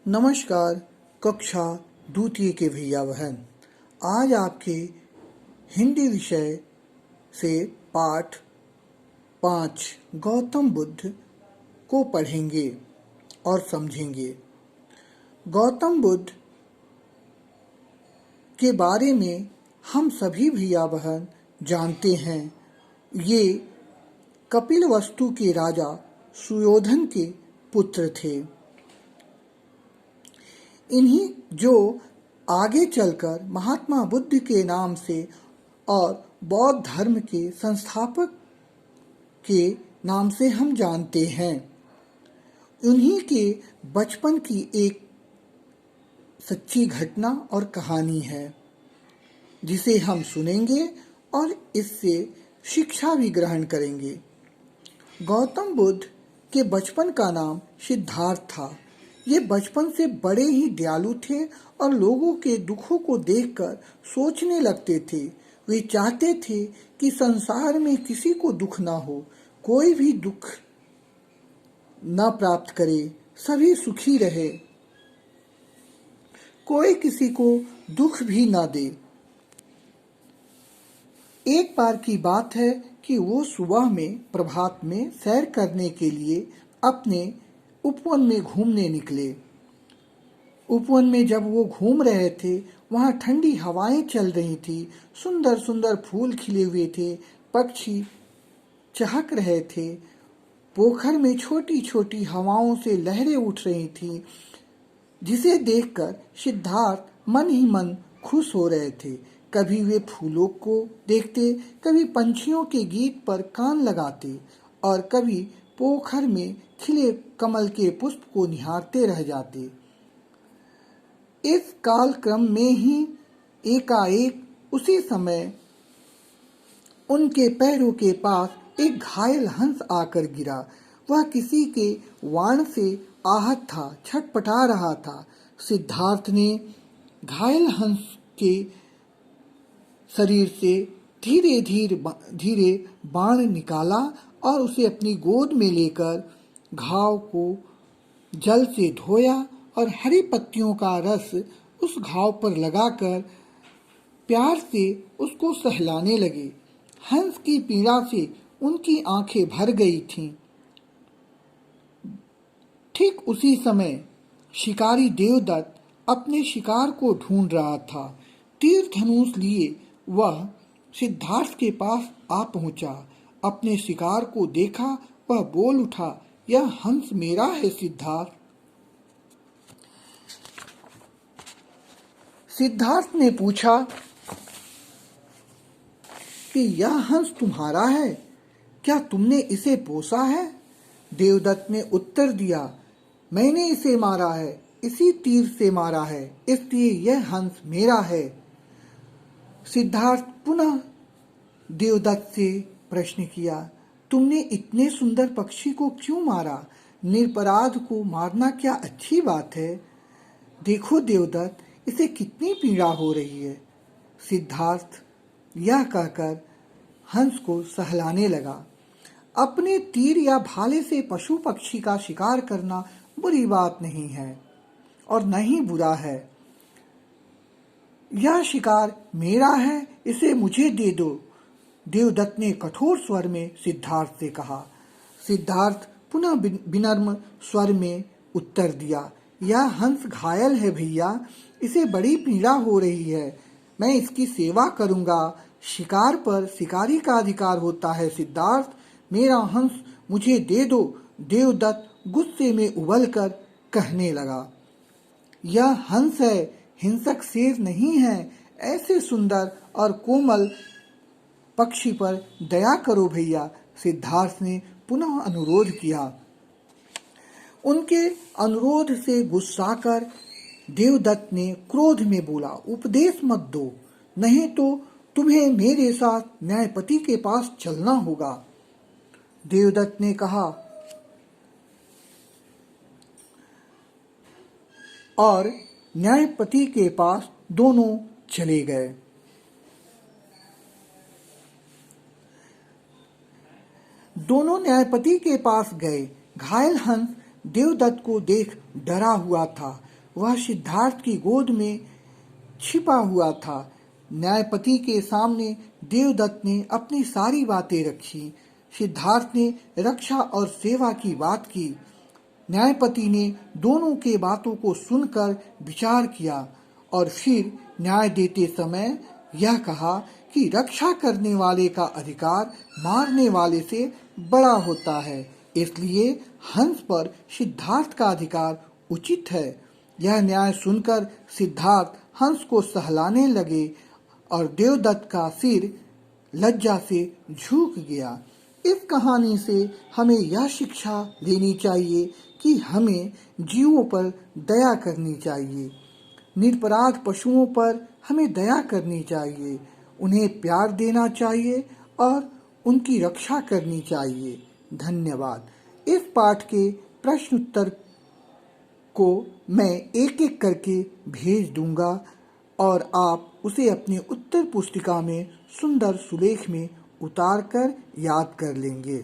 नमस्कार। कक्षा द्वितीय के भैया बहन, आज आपके हिंदी विषय से पाठ 5 गौतम बुद्ध को पढ़ेंगे और समझेंगे। गौतम बुद्ध के बारे में हम सभी भैया बहन जानते हैं। ये कपिलवस्तु के राजा सुयोधन के पुत्र थे। इन्हीं जो आगे चलकर महात्मा बुद्ध के नाम से और बौद्ध धर्म के संस्थापक के नाम से हम जानते हैं। उन्हीं के बचपन की एक सच्ची घटना और कहानी है जिसे हम सुनेंगे और इससे शिक्षा भी ग्रहण करेंगे। गौतम बुद्ध के बचपन का नाम सिद्धार्थ था। ये बचपन से बड़े ही दयालु थे और लोगों के दुखों को देखकर सोचने लगते थे। वे चाहते थे कि संसार में किसी को दुख ना हो, कोई भी दुख ना प्राप्त करे, सभी सुखी रहे, कोई किसी को दुख भी ना दे। एक बार की बात है कि वो सुबह में प्रभात में सैर करने के लिए अपने उपवन में घूमने निकले। उपवन में जब वो घूम रहे थे, वहाँ ठंडी हवाएं चल रही थी, सुंदर सुंदर फूल खिले हुए थे, पक्षी चहक रहे थे, पोखर में छोटी छोटी हवाओं से लहरें उठ रही थी, जिसे देखकर सिद्धार्थ मन ही मन खुश हो रहे थे। कभी वे फूलों को देखते, कभी पंछियों के गीत पर कान लगाते और कभी पोखर में खिले कमल के पुष्प को निहारते रह जाते। इस कालक्रम में ही एकाएक उसी समय उनके पैरों के पास एक घायल हंस आकर गिरा। वह किसी के वाण से आहत था, छटपटा रहा था। सिद्धार्थ ने घायल हंस के शरीर से धीरे धीरे बाण निकाला और उसे अपनी गोद में लेकर घाव को जल से धोया और हरी पत्तियों का रस उस घाव पर लगाकर प्यार से उसको सहलाने लगे। हंस की पीड़ा से उनकी आंखें भर गई थीं। ठीक उसी समय शिकारी देवदत्त अपने शिकार को ढूंढ रहा था। तीर धनुष लिए वह सिद्धार्थ के पास आ पहुंचा। अपने शिकार को देखा, वह बोल उठा, यह हंस मेरा है सिद्धार्थ। सिद्धार्थ ने पूछा कि यह हंस तुम्हारा है, क्या तुमने इसे पोसा है? देवदत्त ने उत्तर दिया, मैंने इसे मारा है, इसी तीर से मारा है, इसलिए यह हंस मेरा है। सिद्धार्थ पुनः देवदत्त से प्रश्न किया, तुमने इतने सुंदर पक्षी को क्यों मारा? निरपराध को मारना क्या अच्छी बात है? देखो देवदत्त, इसे कितनी पीड़ा हो रही है। सिद्धार्थ यह कहकर हंस को सहलाने लगा। अपने तीर या भाले से पशु पक्षी का शिकार करना बुरी बात नहीं है और न ही बुरा है। यह शिकार मेरा है, इसे मुझे दे दो, देवदत्त ने कठोर स्वर में सिद्धार्थ से कहा। सिद्धार्थ पुनः विनम्र स्वर में उत्तर दिया, यह हंस घायल है भैया, इसे बड़ी पीड़ा हो रही है, मैं इसकी सेवा करूंगा। शिकार पर शिकारी का अधिकार होता है सिद्धार्थ, मेरा हंस मुझे दे दो। देवदत्त गुस्से में उबलकर कहने लगा, यह हंस है, हिंसक शेर नहीं है। ऐसे सुंदर और कोमल पक्षी पर दया करो भैया। सिद्धार्थ ने पुनः अनुरोध किया। उनके अनुरोध से गुस्साकर देवदत्त ने क्रोध में बोला, उपदेश मत दो, नहीं तो तुम्हें मेरे साथ न्यायपति के पास चलना होगा। देवदत्त ने कहा और न्यायपति के पास दोनों चले गए। दोनों न्यायपति के पास गए। घायल हंस देवदत्त को देख डरा हुआ था। वह सिद्धार्थ की गोद में छिपा हुआ था। न्यायपति के सामने देवदत्त ने अपनी सारी बातें रखी। सिद्धार्थ ने रक्षा और सेवा की बात की। न्यायपति ने दोनों के बातों को सुनकर विचार किया और फिर न्याय देते समय यह कहा कि रक्षा करने वाले का अधिकार मारने वाले से बड़ा होता है, इसलिए हंस पर सिद्धार्थ का अधिकार उचित है। यह न्याय सुनकर सिद्धार्थ हंस को सहलाने लगे और देवदत्त का सिर लज्जा से झुक गया। इस कहानी से हमें यह शिक्षा लेनी चाहिए कि हमें जीवों पर दया करनी चाहिए। निरपराध पशुओं पर हमें दया करनी चाहिए, उन्हें प्यार देना चाहिए और उनकी रक्षा करनी चाहिए। धन्यवाद। इस पाठ के प्रश्न उत्तर को मैं एक एक करके भेज दूंगा और आप उसे अपनी उत्तर पुस्तिका में सुंदर सुलेख में उतार कर याद कर लेंगे।